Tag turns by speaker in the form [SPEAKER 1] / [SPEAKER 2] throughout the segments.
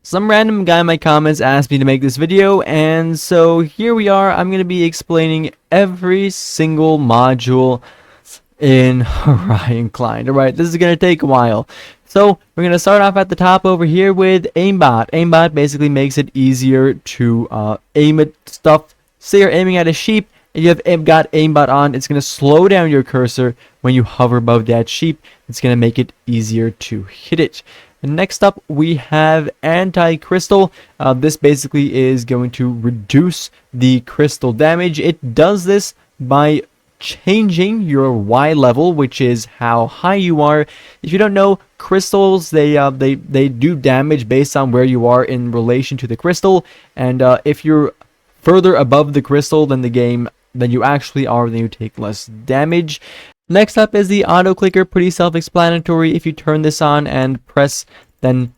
[SPEAKER 1] Some random guy in my comments asked me to make this video, and so here we are. I'm going to be explaining every single module in Horion Client. Alright, this is going to take a while. So we're going to start off at the top over here with aimbot. Aimbot basically makes it easier to aim at stuff. Say you're aiming at a sheep and you have got aimbot on, it's going to slow down your cursor when you hover above that sheep. It's going to make it easier to hit it. And next up, we have anti-crystal. This basically is going to reduce the crystal damage. It does this by changing your Y level, which is how high you are. If you don't know, crystals, they do damage based on where you are in relation to the crystal. And if you're further above the crystal than you actually are, then you take less damage. Next up is the auto clicker, pretty self-explanatory. If you turn this on and press, then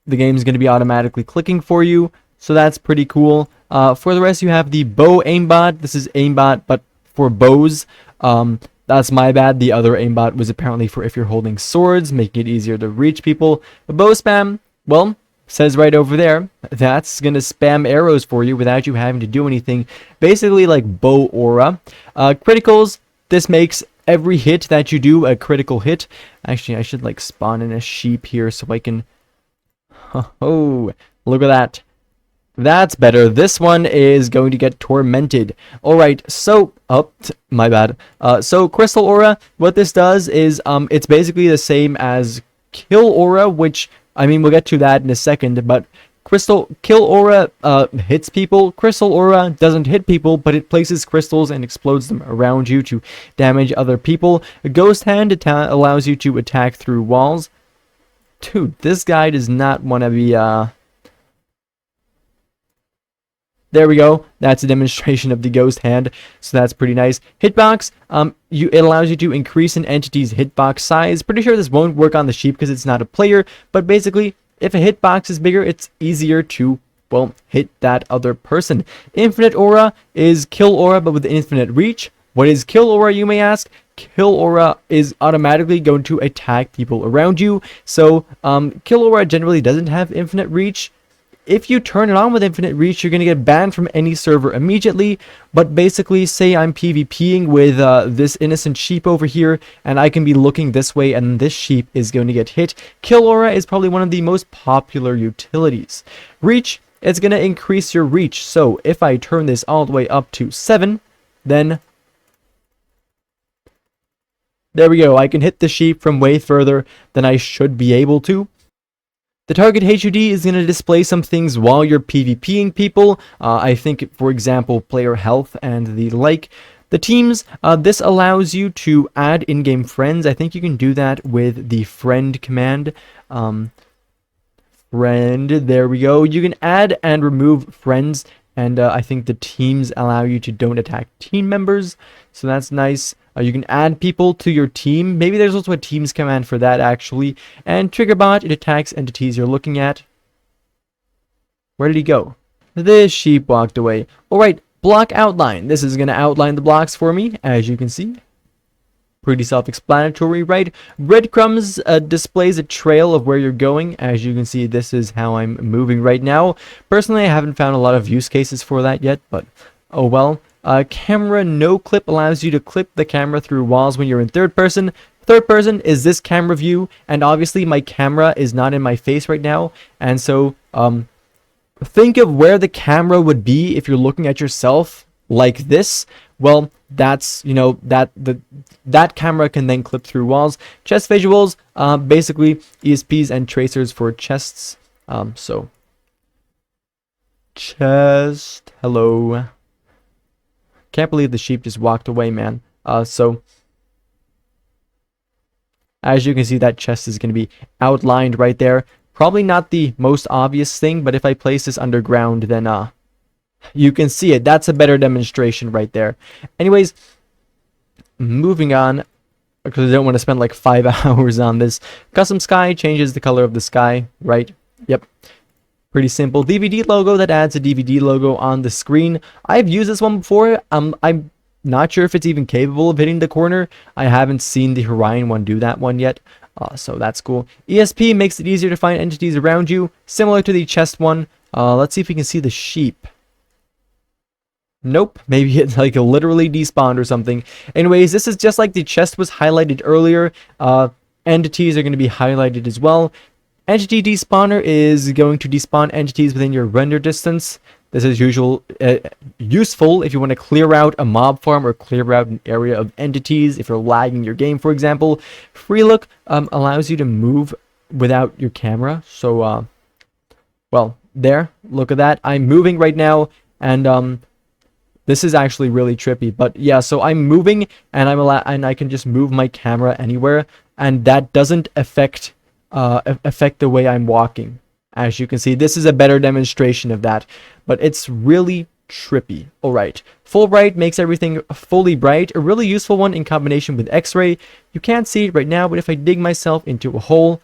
[SPEAKER 1] the game is going to be automatically clicking for you. So that's pretty cool. For the rest, you have the bow aimbot. This is aimbot, but for bows. That's my bad. The other aimbot was apparently for if you're holding swords, making it easier to reach people. The bow spam, well, says right over there, that's going to spam arrows for you without you having to do anything. Basically like bow aura. Criticals, this makes every hit that you do a critical hit. Actually, I should like spawn in a sheep here so I can... Oh, look at that. That's better. This one is going to get tormented. Alright, so... Oh, my bad. So, Crystal Aura, what this does is it's basically the same as Kill Aura, which, I mean, we'll get to that in a second, but Kill Aura hits people. Crystal Aura doesn't hit people, but it places crystals and explodes them around you to damage other people. A Ghost Hand allows you to attack through walls. Dude, this guy does not want to be... There we go. That's a demonstration of the Ghost Hand, so that's pretty nice. Hitbox, it allows you to increase an entity's hitbox size. Pretty sure this won't work on the sheep because it's not a player, but basically, if a hitbox is bigger, it's easier to, well, hit that other person. Infinite Aura is Kill Aura, but with infinite reach. What is Kill Aura, you may ask? Kill Aura is automatically going to attack people around you. So, Kill Aura generally doesn't have infinite reach. If you turn it on with infinite reach, you're going to get banned from any server immediately. But basically, say I'm PvPing with this innocent sheep over here, and I can be looking this way, and this sheep is going to get hit. Kill Aura is probably one of the most popular utilities. Reach, it's going to increase your reach. So if I turn this all the way up to 7, then... there we go. I can hit the sheep from way further than I should be able to. The target HUD is going to display some things while you're PvPing people. I think, for example, player health and the like. The teams, this allows you to add in-game friends. I think you can do that with the friend command. Friend, there we go. You can add and remove friends. And I think the teams allow you to don't attack team members. So that's nice. You can add people to your team. Maybe there's also a teams command for that, actually. And TriggerBot, it attacks entities you're looking at. Where did he go? The sheep walked away. Alright, block outline. This is going to outline the blocks for me, as you can see. Pretty self-explanatory, right? Breadcrumbs displays a trail of where you're going. As you can see, this is how I'm moving right now. Personally, I haven't found a lot of use cases for that yet, but oh well. Camera no clip allows you to clip the camera through walls when you're in third person. Third person is this camera view, and obviously my camera is not in my face right now, and so think of where the camera would be if you're looking at yourself like this. Well, that's, you know, that camera can then clip through walls. Chest visuals, basically ESPs and tracers for chests. So chest, hello. Can't believe the sheep just walked away, man. So as you can see, that chest is going to be outlined right there. Probably not the most obvious thing, but if I place this underground, then you can see it. That's a better demonstration right there. Anyways, moving on, because I don't want to spend like 5 hours on this. Custom sky changes the color of the sky, right? Yep. Pretty simple. DVD logo, that adds a DVD logo on the screen. I've used this one before. I not sure if it's even capable of hitting the corner. I haven't seen the Horion one do that one yet. So that's cool. ESP makes it easier to find entities around you, similar to the chest one. Let's see if we can see the sheep. Nope, maybe it's like literally despawned or something. Anyways, this is just like the chest was highlighted earlier. Entities are going to be highlighted as well. Entity despawner is going to despawn entities within your render distance. This is useful if you want to clear out a mob farm or clear out an area of entities. If you're lagging your game, for example, free look allows you to move without your camera. So, well, there, look at that. I'm moving right now, and this is actually really trippy. But yeah, so I'm moving, and I can just move my camera anywhere, and that doesn't affect the way I'm walking. As you can see, this is a better demonstration of that, but it's really trippy. Alright, full bright makes everything fully bright, a really useful one in combination with X-ray. You can't see it right now, but if I dig myself into a hole,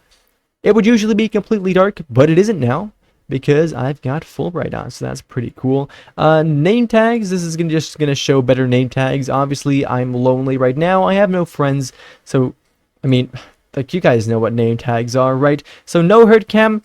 [SPEAKER 1] it would usually be completely dark, but it isn't now because I've got full bright on, so that's pretty cool. Name tags, this is just gonna show better name tags. Obviously, I'm lonely right now, I have no friends, so, I mean, like, you guys know what name tags are, right? So no hurt cam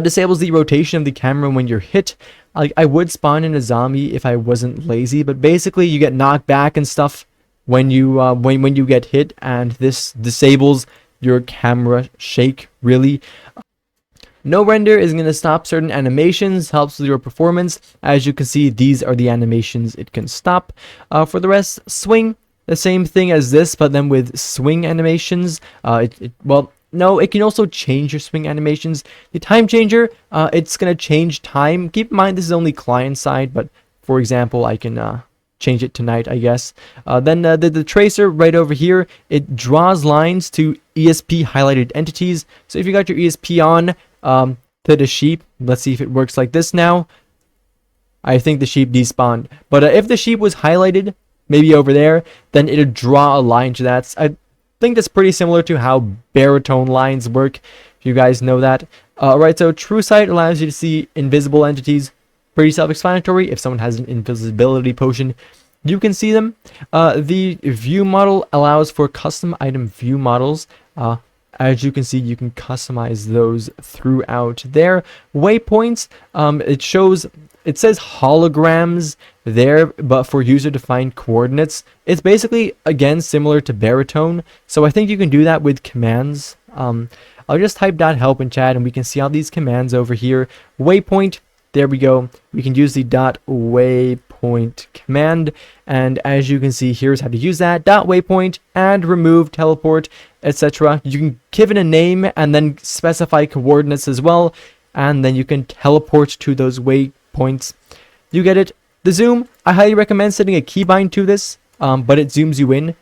[SPEAKER 1] disables the rotation of the camera when you're hit. I would spawn in a zombie if I wasn't lazy, but basically you get knocked back and stuff when you when you get hit, and this disables your camera shake, really. No render is going to stop certain animations, helps with your performance. As you can see, these are the animations it can stop. For the rest, swing, the same thing as this, but then with swing animations. Well, no, it can also change your swing animations. The time changer, it's going to change time. Keep in mind, this is only client side, but for example, I can change it tonight, I guess. Then the tracer right over here, it draws lines to ESP highlighted entities. So if you got your ESP on to the sheep, let's see if it works like this now. I think the sheep despawned. But if the sheep was highlighted, maybe over there, then it'll draw a line to that. I think that's pretty similar to how baritone lines work, if you guys know that. Right, so True Sight allows you to see invisible entities. Pretty self-explanatory. If someone has an invisibility potion, you can see them. The view model allows for custom item view models. As you can see, you can customize those throughout there. Waypoints, it says holograms there, but for user-defined coordinates. It's basically, again, similar to baritone, so I think you can do that with commands. I'll just type .help in chat, and we can see all these commands over here. Waypoint, there we go. We can use the .waypoint command, and as you can see, here's how to use that. .waypoint, add, remove, teleport, etc. You can give it a name and then specify coordinates as well, and then you can teleport to those waypoints. You get it. The zoom, I highly recommend setting a keybind to this, but it zooms you in.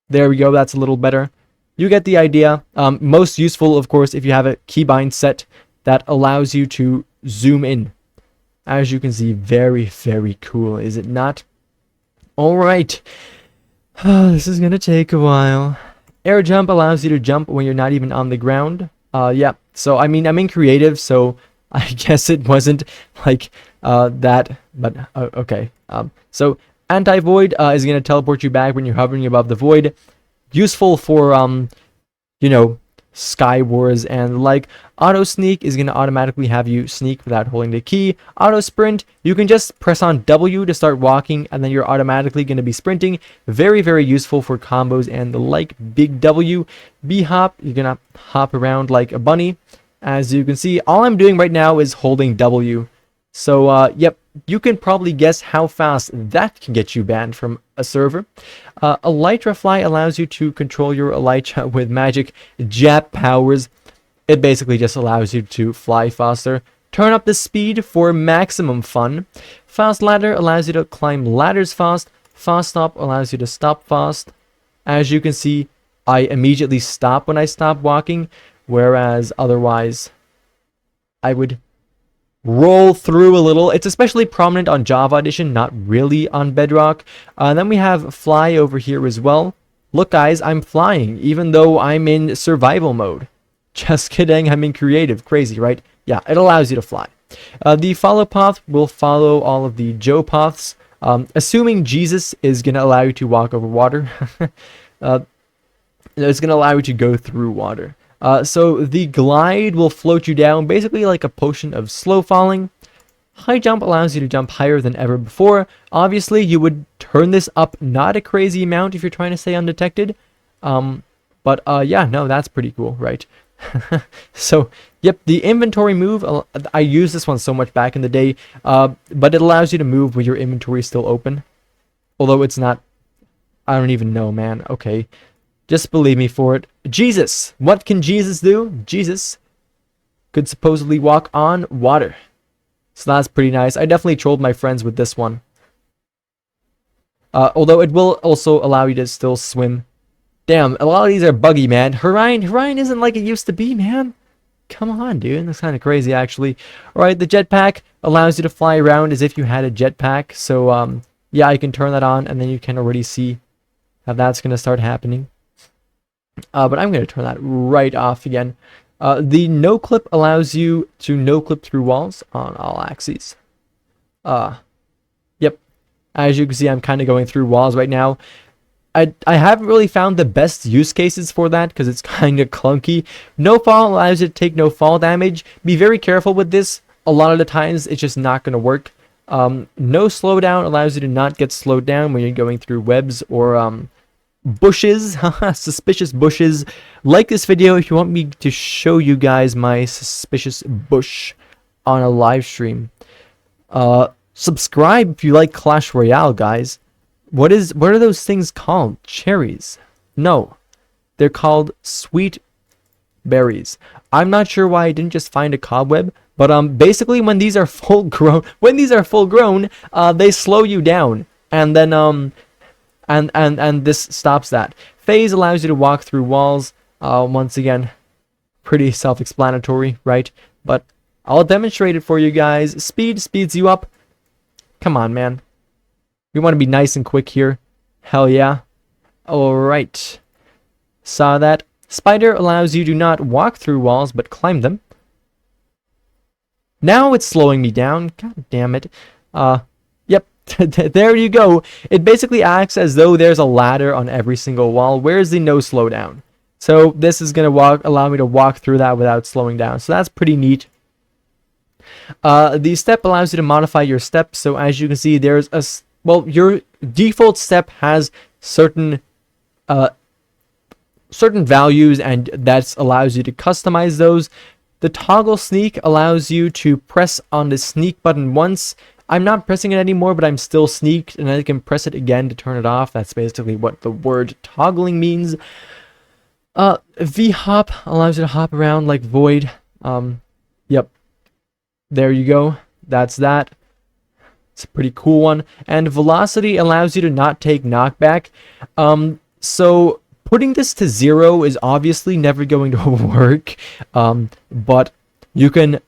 [SPEAKER 1] There we go, that's a little better. You get the idea. Most useful, of course, if you have a keybind set that allows you to zoom in. As you can see, very, very cool, is it not? Alright. This is gonna take a while. Air jump allows you to jump when you're not even on the ground. Yeah, so I mean, I'm in creative, so I guess it wasn't like that, but okay. So anti-void is going to teleport you back when you're hovering above the void. Useful for, you know, Sky Wars and like. Auto sneak is going to automatically have you sneak without holding the key. Auto sprint, you can just press on W to start walking, and then you're automatically going to be sprinting. Very, very useful for combos and the like. Big W. B hop, you're going to hop around like a bunny. As you can see, all I'm doing right now is holding W. So, yep, you can probably guess how fast that can get you banned from a server. Elytra Fly allows you to control your Elytra with magic jet powers. It basically just allows you to fly faster. Turn up the speed for maximum fun. Fast Ladder allows you to climb ladders fast. Fast Stop allows you to stop fast. As you can see, I immediately stop when I stop walking, whereas otherwise I would roll through a little. It's especially prominent on Java Edition, not really on Bedrock. Then we have Fly over here as well. Look guys, I'm flying even though I'm in survival mode. Just kidding, I'm in creative. Crazy, right? Yeah, it allows you to fly. The follow path will follow all of the Joe paths. Assuming Jesus is going to allow you to walk over water, it's going to allow you to go through water. So the glide will float you down, basically like a potion of slow falling. High jump allows you to jump higher than ever before. Obviously, you would turn this up not a crazy amount if you're trying to stay undetected. But yeah, no, that's pretty cool, right? So, yep, the inventory move, I used this one so much back in the day, but it allows you to move with your inventory still open. Although it's not, I don't even know, man. Okay, just believe me for it. Jesus, what can Jesus do? Jesus could supposedly walk on water. So that's pretty nice. I definitely trolled my friends with this one. Although it will also allow you to still swim. Damn, a lot of these are buggy, man. Horion isn't like it used to be, man. Come on, dude. That's kind of crazy, actually. Alright, the jetpack allows you to fly around as if you had a jetpack. So, yeah, I can turn that on, and then you can already see how that's going to start happening. But I'm going to turn that right off again. The no clip allows you to no clip through walls on all axes. Yep. As you can see, I'm kind of going through walls right now. I haven't really found the best use cases for that because it's kind of clunky. No fall allows you to take no fall damage. Be very careful with this. A lot of the times it's just not going to work. No slowdown allows you to not get slowed down when you're going through webs or bushes. Suspicious bushes. Like this video if you want me to show you guys my suspicious bush on a live stream. Subscribe if you like Clash Royale, guys. What are those things called? Cherries? No, they're called sweet berries. I'm not sure why I didn't just find a cobweb, but basically when these are full grown, they slow you down, and then and this stops that. Phase allows you to walk through walls. Once again, pretty self-explanatory, right? But I'll demonstrate it for you guys. Speed speeds you up. Come on, man. We want to be nice and quick here. Hell yeah. Alright. Saw that. Spider allows you to not walk through walls, but climb them. Now it's slowing me down. God damn it. Yep. There you go. It basically acts as though there's a ladder on every single wall. Where's the no slowdown? So this is going to allow me to walk through that without slowing down. So that's pretty neat. The step allows you to modify your step. So as you can see, there's a... Well, your default step has certain values, and that allows you to customize those. The toggle sneak allows you to press on the sneak button once. I'm not pressing it anymore, but I'm still sneaked, and I can press it again to turn it off. That's basically what the word toggling means. V-hop allows you to hop around like void. Yep. There you go. That's that. It's a pretty cool one. And velocity allows you to not take knockback. So putting this to 0 is obviously never going to work. But you can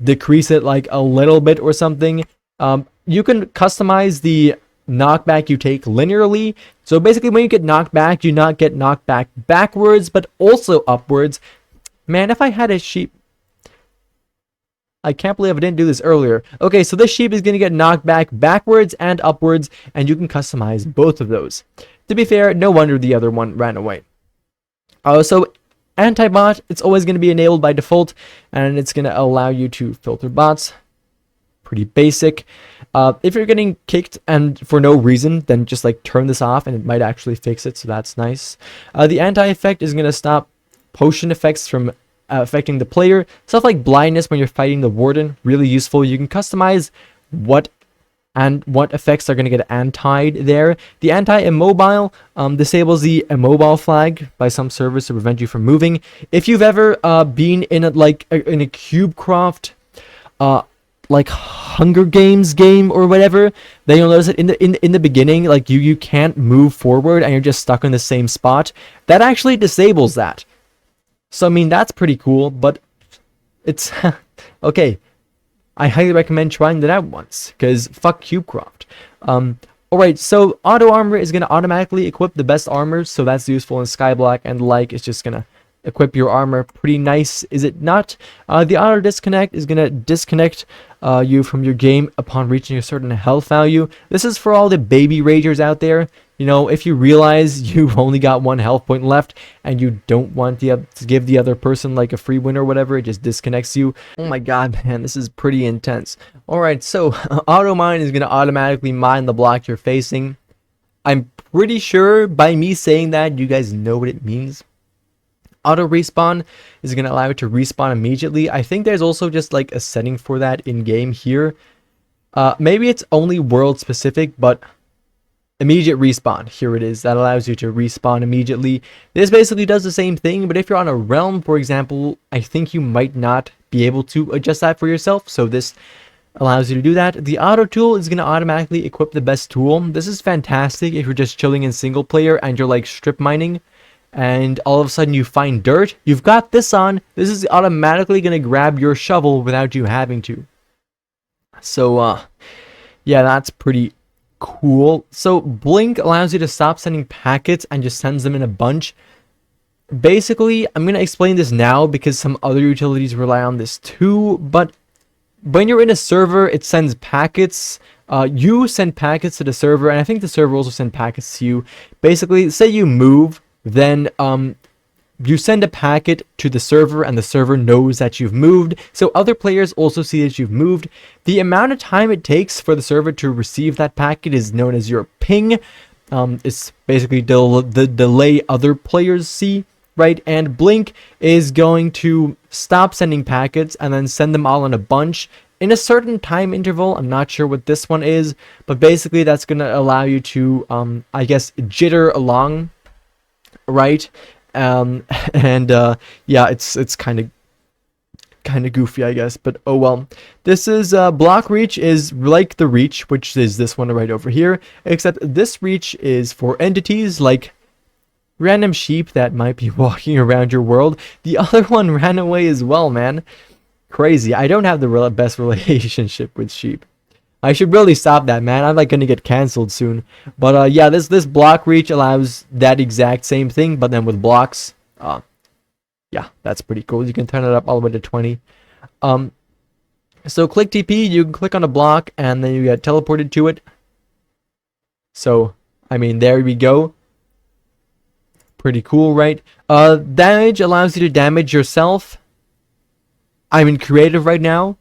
[SPEAKER 1] decrease it like a little bit or something. You can customize the knockback you take linearly. So basically when you get knocked back, you not get knocked back backwards, but also upwards. Man, if I had a sheep... I can't believe I didn't do this earlier. Okay, so this sheep is going to get knocked back backwards and upwards, and you can customize both of those. To be fair, no wonder the other one ran away. So anti-bot, it's always going to be enabled by default, and it's going to allow you to filter bots. Pretty basic. If you're getting kicked and for no reason, then just like turn this off, and it might actually fix it, so that's nice. The anti-effect is going to stop potion effects from affecting the player. Stuff like blindness when you're fighting the warden, really useful. You can customize what effects are going to get anti'd there. The anti-immobile disables the immobile flag by some servers to prevent you from moving. If you've ever been in a CubeCraft like Hunger Games game or whatever, then you'll notice that in the beginning, like you can't move forward and you're just stuck in the same spot. That actually disables that. So, I mean, that's pretty cool, but it's... okay, I highly recommend trying that out once, because fuck CubeCraft. Alright, so auto armor is going to automatically equip the best armor, so that's useful in Skyblock, and like, it's just going to equip your armor. Pretty nice, is it not? The auto disconnect is gonna disconnect you from your game upon reaching a certain health value. This is for all the baby ragers out there. You know, if you realize you've only got 1 health point left and you don't want to give the other person like a free win or whatever, it just disconnects you. Oh my god, man, this is pretty intense. Alright, so auto mine is going to automatically mine the block you're facing. I'm pretty sure by me saying that, you guys know what it means. Auto respawn is going to allow it to respawn immediately. I think there's also just like a setting for that in game here. Maybe it's only world specific, but immediate respawn, here it is. That allows you to respawn immediately. This basically does the same thing, but if you're on a realm, for example, I think you might not be able to adjust that for yourself, so this allows you to do that. The auto tool is going to automatically equip the best tool. This is fantastic if you're just chilling in single player and you're like strip mining and all of a sudden you find dirt. You've got this on. This is automatically going to grab your shovel without you having to. So yeah, that's pretty cool. So blink allows you to stop sending packets and just sends them in a bunch. Basically, I'm going to explain this now because some other utilities rely on this too, but when you're in a server, it sends packets. You send packets to the server, and I think the server also send packets to you. Basically, say you move, then you send a packet to the server, and the server knows that you've moved, so other players also see that you've moved. The amount of time it takes for the server to receive that packet is known as your ping. It's basically the delay other players see, right? And blink is going to stop sending packets and then send them all in a bunch in a certain time interval. I'm not sure what this one is, but basically that's going to allow you to, I guess, jitter along, right? Yeah, it's kind of goofy, I guess, but oh well. This is block reach is like the reach, which is this one right over here, except this reach is for entities like random sheep that might be walking around your world. The other one ran away as well, man. Crazy. I don't have the best relationship with sheep. I should really stop that, man. I'm like gonna get cancelled soon. But yeah, this block reach allows that exact same thing, but then with blocks. Yeah, that's pretty cool. You can turn it up all the way to 20. So click TP, you can click on a block and then you get teleported to it. So, I mean, there we go. Pretty cool, right? Damage allows you to damage yourself. I'm in creative right now.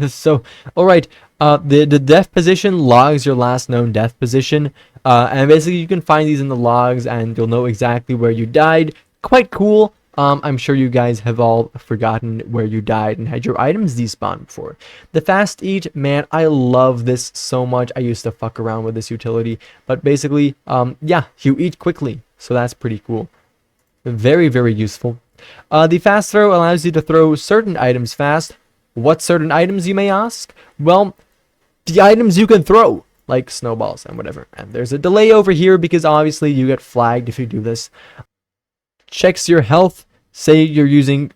[SPEAKER 1] So, alright, the death position logs your last known death position, and basically you can find these in the logs and you'll know exactly where you died. Quite cool. I'm sure you guys have all forgotten where you died and had your items despawn before. The fast eat, man, I love this so much. I used to fuck around with this utility, but basically, yeah, you eat quickly, so that's pretty cool. Very, very useful. The fast throw allows you to throw certain items fast. What certain items, you may ask? Well, the items you can throw, like snowballs and whatever. And there's a delay over here because obviously you get flagged if you do this. Checks your health. Say you're using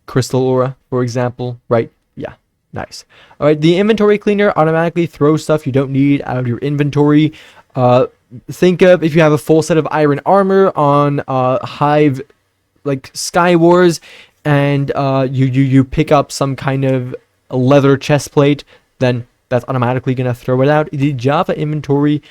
[SPEAKER 1] crystal aura, for example, right? Yeah, nice. All right, the inventory cleaner automatically throws stuff you don't need out of your inventory. Think of if you have a full set of iron armor on Hive, like Sky Wars, and you pick up some kind of leather chest plate, then that's automatically gonna throw it out. The Java inventory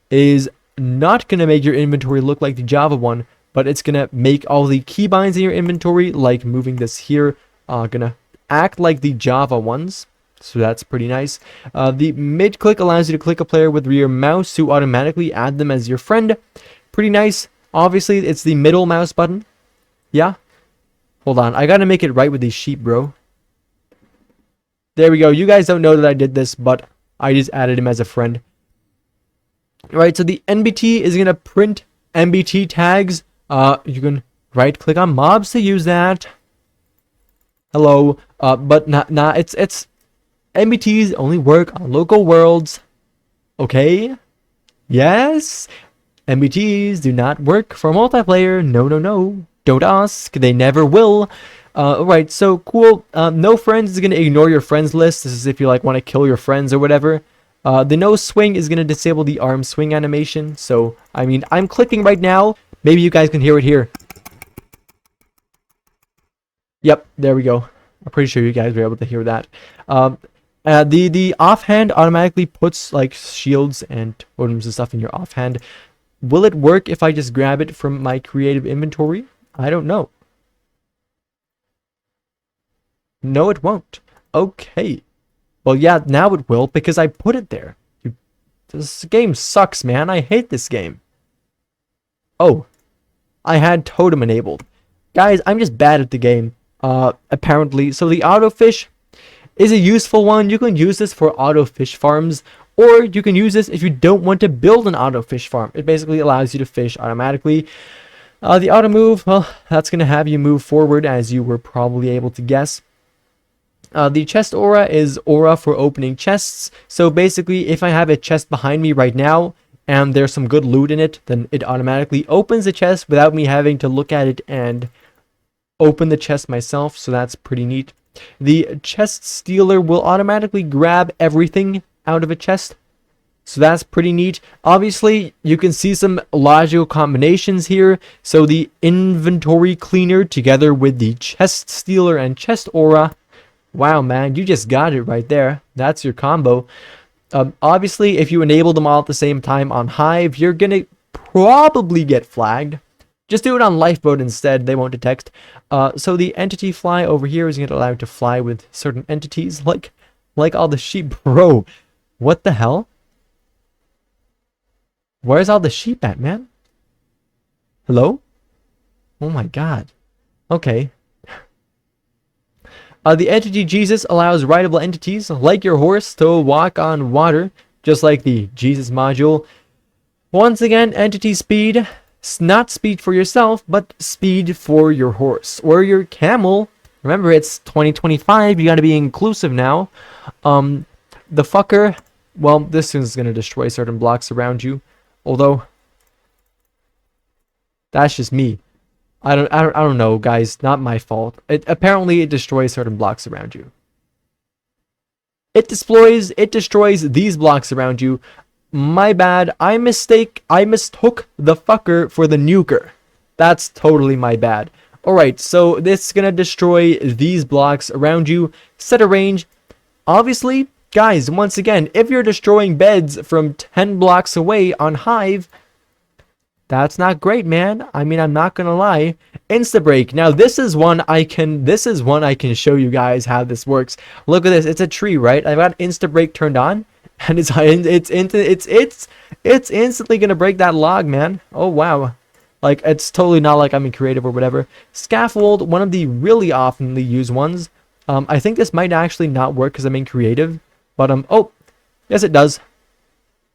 [SPEAKER 1] is not gonna make your inventory look like the Java one, but it's gonna make all the keybinds in your inventory, like moving this here, gonna act like the Java ones. So that's pretty nice. The mid click allows you to click a player with your mouse to automatically add them as your friend. Pretty nice. Obviously, it's the middle mouse button. Yeah. Hold on, I gotta make it right with these sheep, bro. There we go. You guys don't know that I did this, but I just added him as a friend. Right, so the NBT is gonna print NBT tags. You can right click on mobs to use that. Hello. But it's NBTs only work on local worlds. Okay? Yes? NBTs do not work for multiplayer. No. Don't ask. They never will. Alright, so cool. No friends is going to ignore your friends list. This is if you like want to kill your friends or whatever. The no swing is going to disable the arm swing animation. So, I mean, I'm clicking right now. Maybe you guys can hear it here. Yep, there we go. I'm pretty sure you guys were able to hear that. The offhand automatically puts like shields and totems and stuff in your offhand. Will it work if I just grab it from my creative inventory? I don't know. No, it won't. Okay. Well, yeah, now it will because I put it there. This game sucks, man. I hate this game. Oh, I had totem enabled. Guys, I'm just bad at the game, apparently. So the auto fish is a useful one. You can use this for auto fish farms, or you can use this if you don't want to build an auto fish farm. It basically allows you to fish automatically. The auto move, well, that's going to have you move forward, as you were probably able to guess. The chest aura is aura for opening chests. So basically, if I have a chest behind me right now, and there's some good loot in it, then it automatically opens the chest without me having to look at it and open the chest myself. So that's pretty neat. The chest stealer will automatically grab everything out of a chest. So that's pretty neat. Obviously, you can see some logical combinations here. So the inventory cleaner together with the chest stealer and chest aura. Wow, man, you just got it right there. That's your combo. Obviously, if you enable them all at the same time on Hive, you're going to probably get flagged. Just do it on Lifeboat instead. They won't detect. So the entity fly over here is going to allow you to fly with certain entities, like all the sheep. Bro, what the hell? Where's all the sheep at, man? Hello? Oh my god. Okay. The entity Jesus allows rideable entities, like your horse, to walk on water, just like the Jesus module. Once again, entity speed, not speed for yourself, but speed for your horse or your camel. Remember, it's 2025, you gotta be inclusive now. The fucker, well, this is gonna destroy certain blocks around you, although that's just me. I don't know, guys. Not my fault. Apparently it destroys certain blocks around you. It destroys these blocks around you. My bad. I mistook the fucker for the nuker. That's totally my bad. Alright, so this is gonna destroy these blocks around you. Set a range. Obviously, guys, once again, if you're destroying beds from 10 blocks away on Hive, that's not great, man. I mean, I'm not gonna lie. Insta-break. Now, this is one I can show you guys how this works. Look at this. It's a tree, right? I've got Insta-break turned on, and it's instantly gonna break that log, man. Oh wow. Like, it's totally not like I'm in creative or whatever. Scaffold, one of the really oftenly used ones. I think this might actually not work because I'm in creative, but oh, yes it does.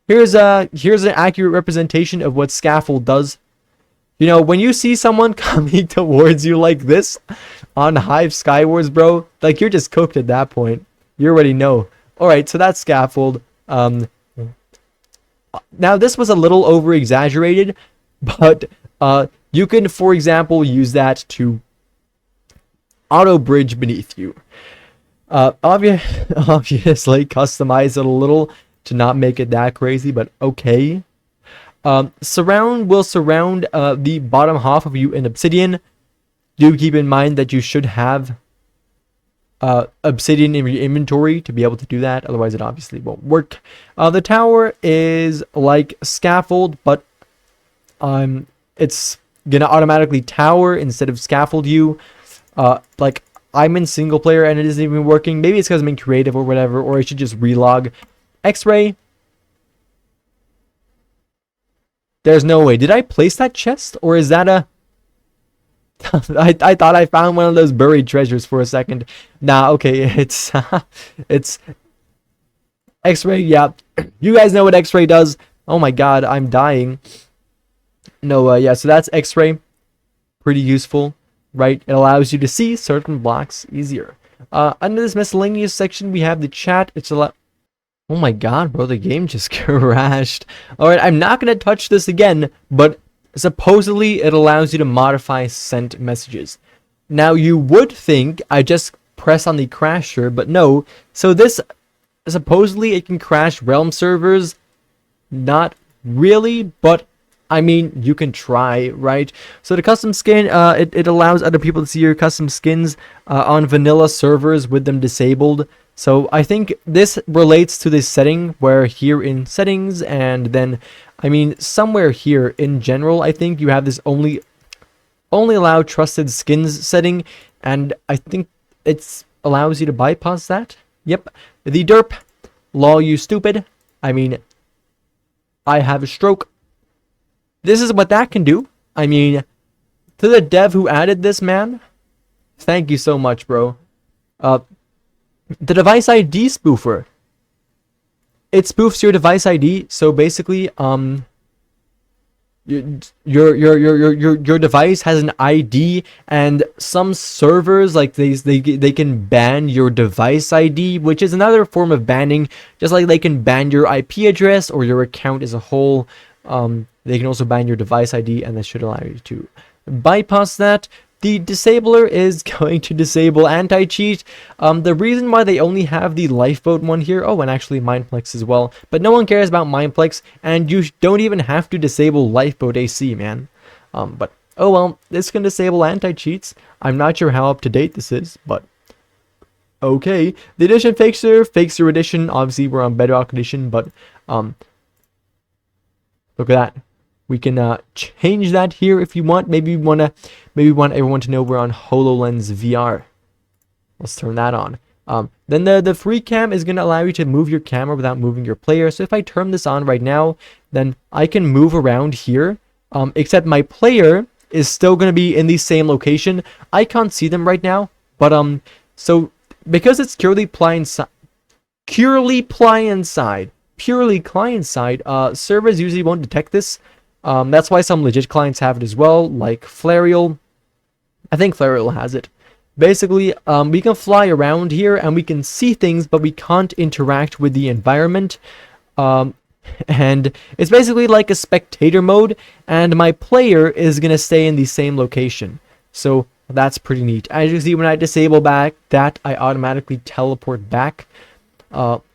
[SPEAKER 1] Here's an accurate representation of what scaffold does. You know, when you see someone coming towards you like this on Hive Skywars, bro, like, you're just cooked at that point. You already know. Alright, so that's scaffold. Now, this was a little over-exaggerated, but you can, for example, use that to auto-bridge beneath you. Obviously, customize it a little to not make it that crazy, but okay. Surround will surround the bottom half of you in obsidian. Do keep in mind that you should have obsidian in your inventory to be able to do that, otherwise it obviously won't work. The tower is like scaffold, but it's gonna automatically tower instead of scaffold you. Like, I'm in single player and it isn't even working. Maybe it's because I'm in creative or whatever, or I should just relog. X-ray. There's no way. Did I place that chest, or is that a... I thought I found one of those buried treasures for a second. Nah, okay, it's it's X-ray. Yeah, you guys know what X-ray does. Oh my god, I'm dying. No, yeah, so that's X-ray. Pretty useful, right? It allows you to see certain blocks easier. Under this miscellaneous section, we have the chat. It's a lot. Oh my god, bro, the game just crashed. Alright, I'm not going to touch this again, but supposedly it allows you to modify sent messages. Now, you would think I just press on the crasher, but no. So this, supposedly it can crash realm servers. Not really, but I mean, you can try, right? So the custom skin, it allows other people to see your custom skins on vanilla servers with them disabled. So I think this relates to this setting where here in settings, and then, I mean, somewhere here in general, I think you have this only allow trusted skins setting, and I think it allows you to bypass that. Yep, the derp, lol you stupid. I mean, I have a stroke. This is what that can do. I mean, to the dev who added this, man, thank you so much, bro. The device ID spoofer. It spoofs your device ID, so basically, your device has an ID, and some servers like they can ban your device ID, which is another form of banning, just like they can ban your IP address or your account as a whole. They can also ban your device ID, and this should allow you to bypass that. The disabler is going to disable anti-cheat. The reason why they only have the lifeboat one here, oh, and actually Mineplex as well, but no one cares about Mineplex, and you don't even have to disable lifeboat AC, man. But oh well, this can disable anti-cheats. I'm not sure how up to date this is, but okay. The edition Fakester edition. Obviously, we're on Bedrock Edition, but look at that. We can change that here if you want. Maybe we want everyone to know we're on HoloLens VR. Let's turn that on. Then the free cam is going to allow you to move your camera without moving your player. So if I turn this on right now, then I can move around here. Except my player is still going to be in the same location. I can't see them right now. But so because it's purely client side, servers usually won't detect this. That's why some legit clients have it as well, like Flarial. I think Flarial has it. Basically, we can fly around here and we can see things, but we can't interact with the environment. And it's basically like a spectator mode, and my player is going to stay in the same location. So that's pretty neat. As you can see, when I disable back that, I automatically teleport back.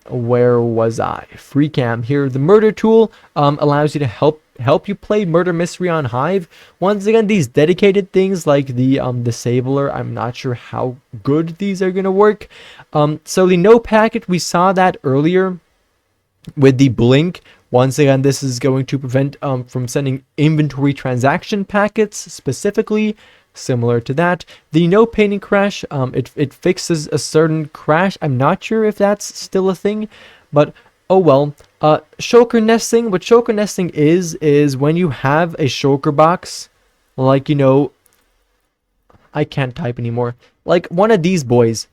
[SPEAKER 1] Where was I? Free cam here. The murder tool allows you to help you play murder mystery on Hive. Once again, these dedicated things like the disabler, I'm not sure how good these are gonna work. So the no packet, we saw that earlier with the blink. Once again, this is going to prevent from sending inventory transaction packets specifically. Similar to that, the no painting crash, it fixes a certain crash. I'm not sure if that's still a thing, but oh well. Shulker nesting. What shulker nesting is when you have a shulker box, like, you know, I can't type anymore. Like one of these boys,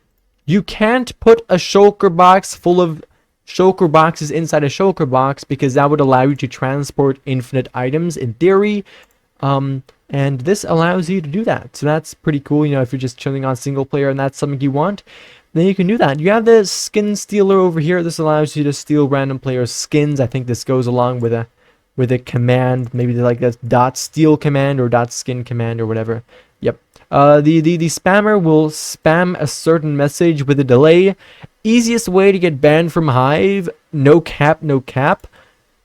[SPEAKER 1] you can't put a shulker box full of shulker boxes inside a shulker box, because that would allow you to transport infinite items in theory. And this allows you to do that. So that's pretty cool. You know, if you're just chilling on single player and that's something you want, then you can do that. You have the skin stealer over here. This allows you to steal random players' skins. I think this goes along with a command, maybe like the .steal command or .skin command or whatever. Yep. The spammer will spam a certain message with a delay. Easiest way to get banned from Hive, no cap, no cap.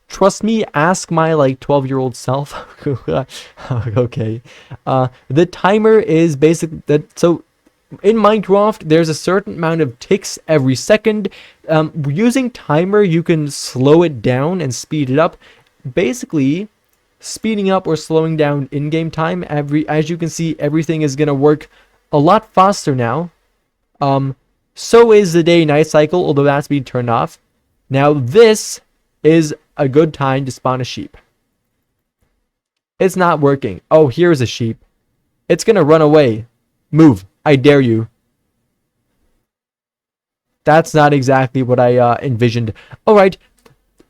[SPEAKER 1] Trust me, ask my like 12-year-old self. Okay. The timer is basically that. So in Minecraft, there's a certain amount of ticks every second. Using timer, you can slow it down and speed it up. Basically, speeding up or slowing down in-game time. As you can see, everything is gonna work a lot faster now. So is the day-night cycle, although that's being turned off. Now this is a good time to spawn a sheep. It's not working. Oh, here's a sheep. It's gonna run away. Move. I dare you. That's not exactly what I envisioned. Alright.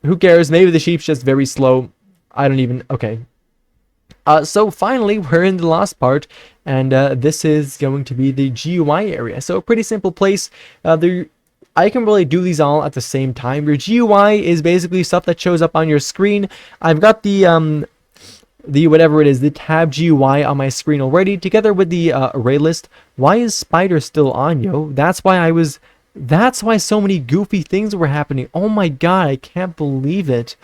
[SPEAKER 1] Who cares? Maybe the sheep's just very slow. I don't even... Okay. So finally, we're in the last part, and this is going to be the GUI area. So a pretty simple place. I can really do these all at the same time. Your GUI is basically stuff that shows up on your screen. I've got the whatever it is, the tab GUI on my screen already, together with the array list. Why is Spider still on, yo? That's why so many goofy things were happening. Oh my god, I can't believe it.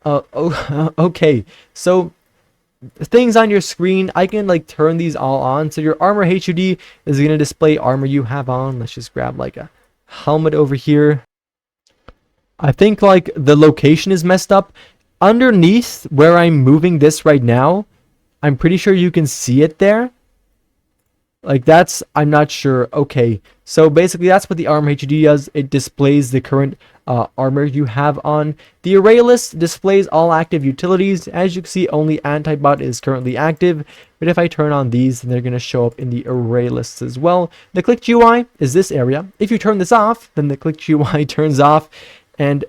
[SPEAKER 1] Okay, so things on your screen, I can like turn these all on. So your armor HUD is going to display armor you have on. Let's just grab like a helmet over here. I think like the location is messed up. Underneath where I'm moving this right now, I'm pretty sure you can see it there. Like that's, I'm not sure. Okay, so basically that's what the armor HUD does. It displays the current armor you have on. The array list displays all active utilities. As you can see, only antibot is currently active, but if I turn on these, then they're going to show up in the array lists as well. The click GUI is this area. If you turn this off, then the click GUI turns off, and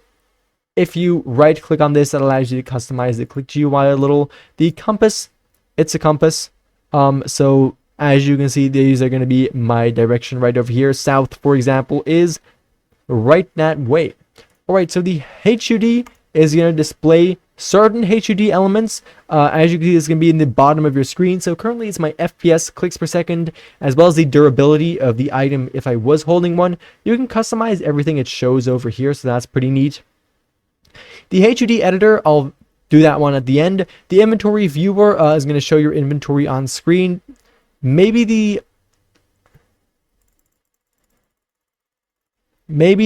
[SPEAKER 1] if you right click on this, that allows you to customize the click GUI a little. The compass, it's a compass. So as you can see, these are going to be my direction right over here. South, for example, is right that way. All right, so the HUD is going to display certain HUD elements. As you can see, it's going to be in the bottom of your screen. So currently it's my FPS clicks per second, as well as the durability of the item if I was holding one. You can customize everything it shows over here, so that's pretty neat. The HUD editor, I'll do that one at the end. The inventory viewer is going to show your inventory on screen. Maybe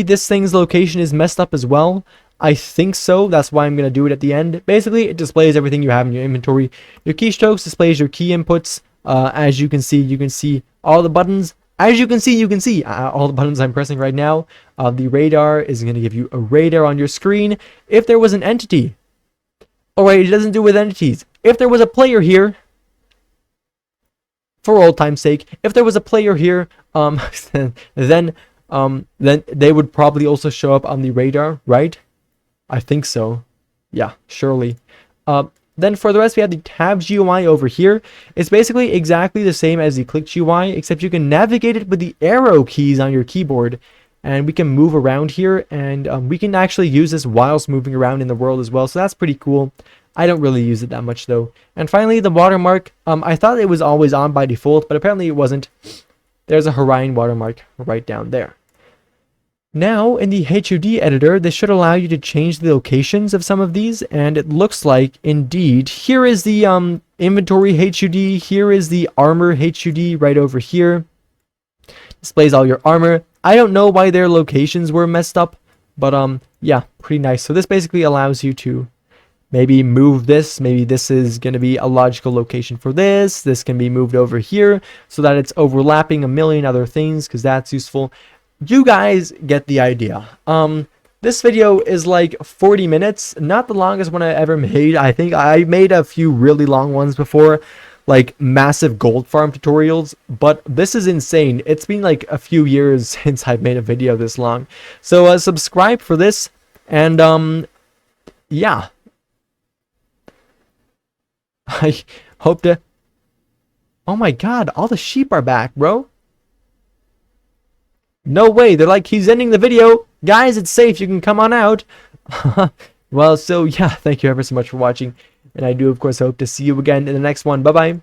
[SPEAKER 1] this thing's location is messed up as well. I think so. That's why I'm going to do it at the end. Basically, it displays everything you have in your inventory. Your keystrokes displays your key inputs. As you can see all the buttons. As you can see all the buttons I'm pressing right now. The radar is going to give you a radar on your screen. If there was an entity. Alright, it doesn't do with entities. If there was a player here, for old time's sake, if there was a player here, then they would probably also show up on the radar, right? I think so. Yeah, surely. Then for the rest, we have the tabs GUI over here. It's basically exactly the same as the click GUI, except you can navigate it with the arrow keys on your keyboard. And we can move around here, and we can actually use this whilst moving around in the world as well. So that's pretty cool. I don't really use it that much though. And finally, the watermark. I thought it was always on by default, but apparently it wasn't. There's a Horion watermark right down there. Now, in the HUD editor, this should allow you to change the locations of some of these, and it looks like, indeed, here is the inventory HUD, here is the armor HUD right over here. Displays all your armor. I don't know why their locations were messed up, but yeah, pretty nice. So this basically allows you to maybe move this. Maybe this is going to be a logical location for this. This can be moved over here so that it's overlapping a million other things, because that's useful. You guys get the idea. This video is like 40 minutes, not the longest one I ever made. I think I made a few really long ones before, like massive gold farm tutorials, but this is insane. It's been like a few years since I've made a video this long. So subscribe for this, and yeah. I hope to... Oh my god, all the sheep are back, bro. No way, they're like, he's ending the video. Guys, it's safe, you can come on out. Well, so yeah, thank you ever so much for watching. And I do, of course, hope to see you again in the next one. Bye-bye.